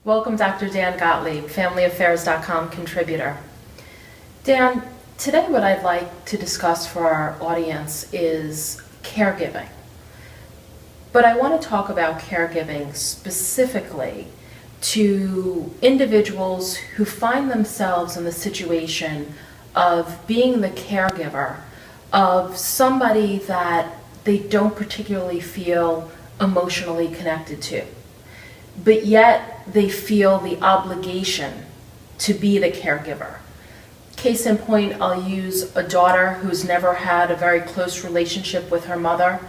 Welcome, Dr. Dan Gottlieb, FamilyAffaires.com contributor. Dan, today what I'd like to discuss for our audience is caregiving. But I want to talk about caregiving specifically to individuals who find themselves in the situation of being the caregiver of somebody that they don't particularly feel emotionally connected to, but yet they feel the obligation to be the caregiver. Case in point, I'll use a daughter who's never had a very close relationship with her mother,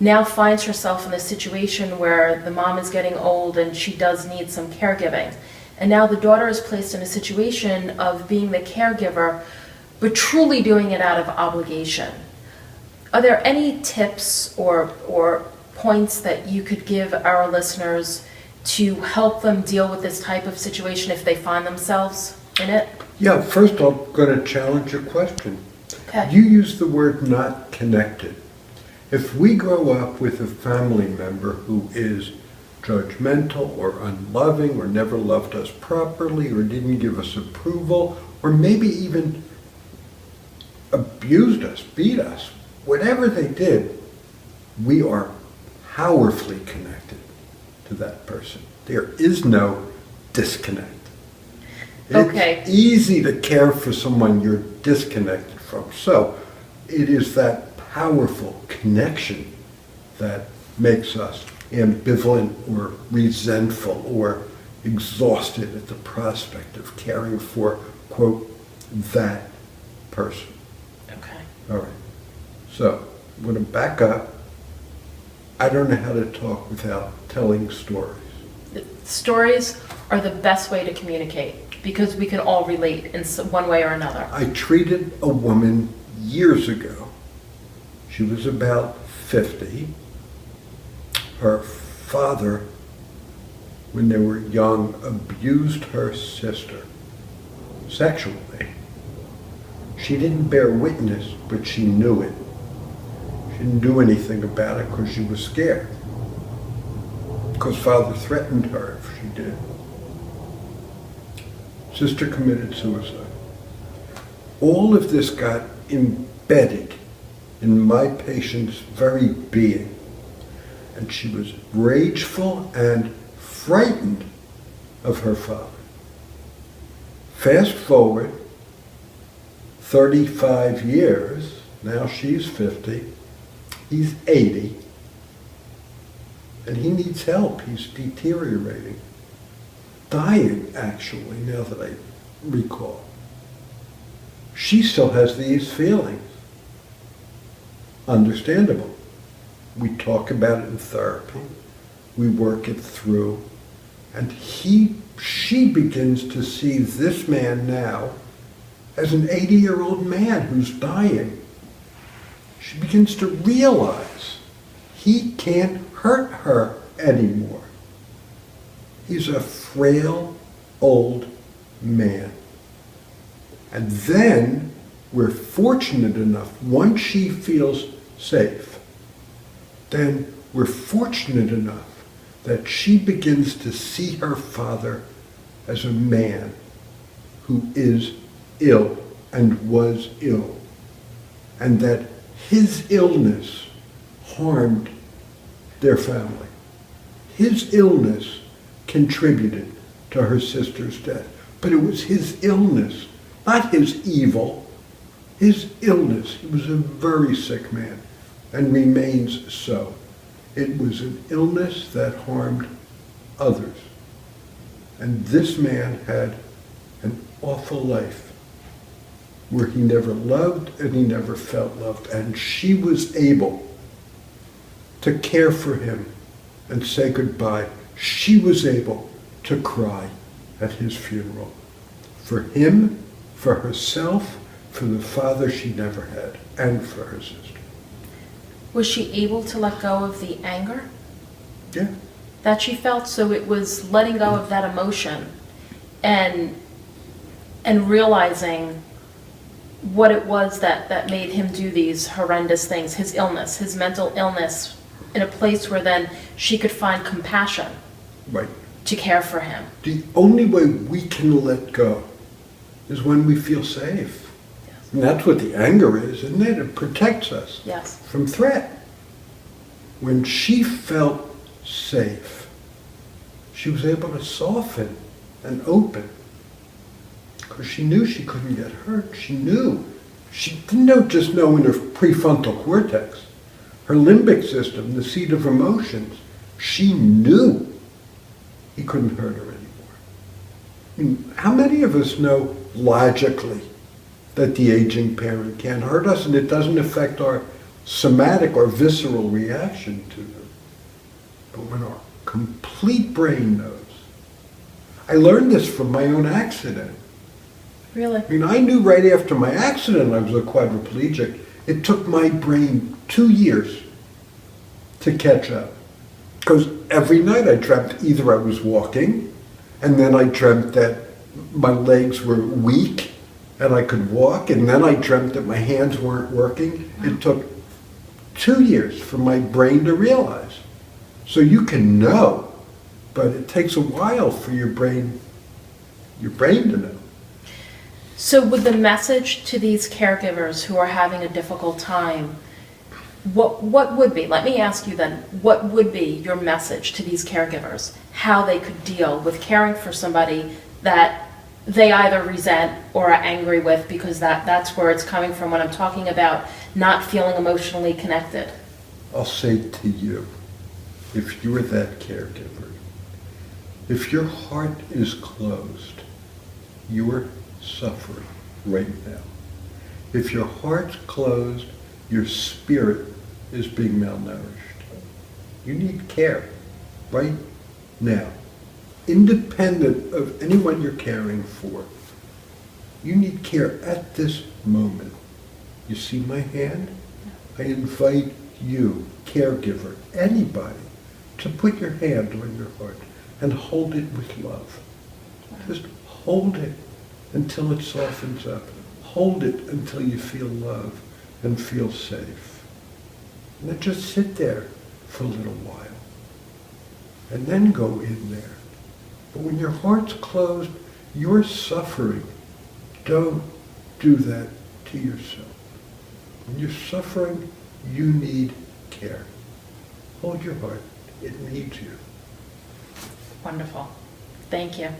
now finds herself in a situation where the mom is getting old and she does need some caregiving. And now the daughter is placed in a situation of being the caregiver, but truly doing it out of obligation. Are there any tips or points that you could give our listeners to help them deal with this type of situation if they find themselves in it? Yeah, first I'm going to challenge your question. Okay. You use the word not connected. If we grow up with a family member who is judgmental or unloving or never loved us properly or didn't give us approval or maybe even abused us, beat us, whatever they did, we are powerfully connected to that person. There is no disconnect. Okay. It's easy to care for someone you're disconnected from. So it is that powerful connection that makes us ambivalent or resentful or exhausted at the prospect of caring for, quote, that person. Okay. All right. So I'm going to back up. I don't know how to talk without telling stories. Stories are the best way to communicate because we can all relate in one way or another. I treated a woman years ago. She was about 50. Her father, when they were young, abused her sister sexually. She didn't bear witness, but she knew it. She didn't do anything about it because she was scared. Because father threatened her if she did. Sister committed suicide. All of this got embedded in my patient's very being. And she was rageful and frightened of her father. Fast forward 35 years, now she's 50, he's 80, and he needs help. He's deteriorating. Dying, actually, now that I recall. She still has these feelings. Understandable. We talk about it in therapy. We work it through. And she begins to see this man now as an 80-year-old man who's dying. She begins to realize he can't hurt her anymore. He's a frail, old man. And then we're fortunate enough, once she feels safe, then we're fortunate enough that she begins to see her father as a man who is ill and was ill, and that his illness harmed their family. His illness contributed to her sister's death, but it was his illness, not his evil, his illness. He was a very sick man and remains so. It was an illness that harmed others. And this man had an awful life where he never loved and he never felt loved. And she was able to care for him and say goodbye. She was able to cry at his funeral. For him, for herself, for the father she never had, and for her sister. Was she able to let go of the anger Yeah. that she felt? So it was letting go of that emotion and realizing what it was that made him do these horrendous things, his illness, his mental illness, in a place where then she could find compassion. Right. to care for him. The only way we can let go is when we feel safe. Yes. And that's what the anger is, isn't it? It protects us Yes. from threat. When she felt safe, she was able to soften and open because she knew she couldn't get hurt. She knew. She didn't just know in her prefrontal cortex, her limbic system, the seat of emotions. She knew he couldn't hurt her anymore. I mean, how many of us know logically that the aging parent can't hurt us and it doesn't affect our somatic or visceral reaction to them? But when our complete brain knows. I learned this from my own accident. Really? I mean, I knew right after my accident I was a quadriplegic. It took my brain 2 years to catch up. Because every night I dreamt either I was walking, and then I dreamt that my legs were weak and I could walk, and then I dreamt that my hands weren't working. It took 2 years for my brain to realize. So you can know, but it takes a while for your brain to know. So would the message to these caregivers who are having a difficult time, what would be, let me ask you then, what would be your message to these caregivers, how they could deal with caring for somebody that they either resent or are angry with, because that's where it's coming from when I'm talking about not feeling emotionally connected? I'll say to you, if you're that caregiver, if your heart is closed, you're suffering right now. If your heart's closed, your spirit is being malnourished. You need care right now, independent of anyone you're caring for. You need care at this moment. You see my hand? I invite you, caregiver, anybody, to put your hand on your heart and hold it with love. Just hold it until it softens up. Hold it until you feel love and feel safe. And then just sit there for a little while. And then go in there. But when your heart's closed, you're suffering. Don't do that to yourself. When you're suffering, you need care. Hold your heart. It needs you. Wonderful. Thank you.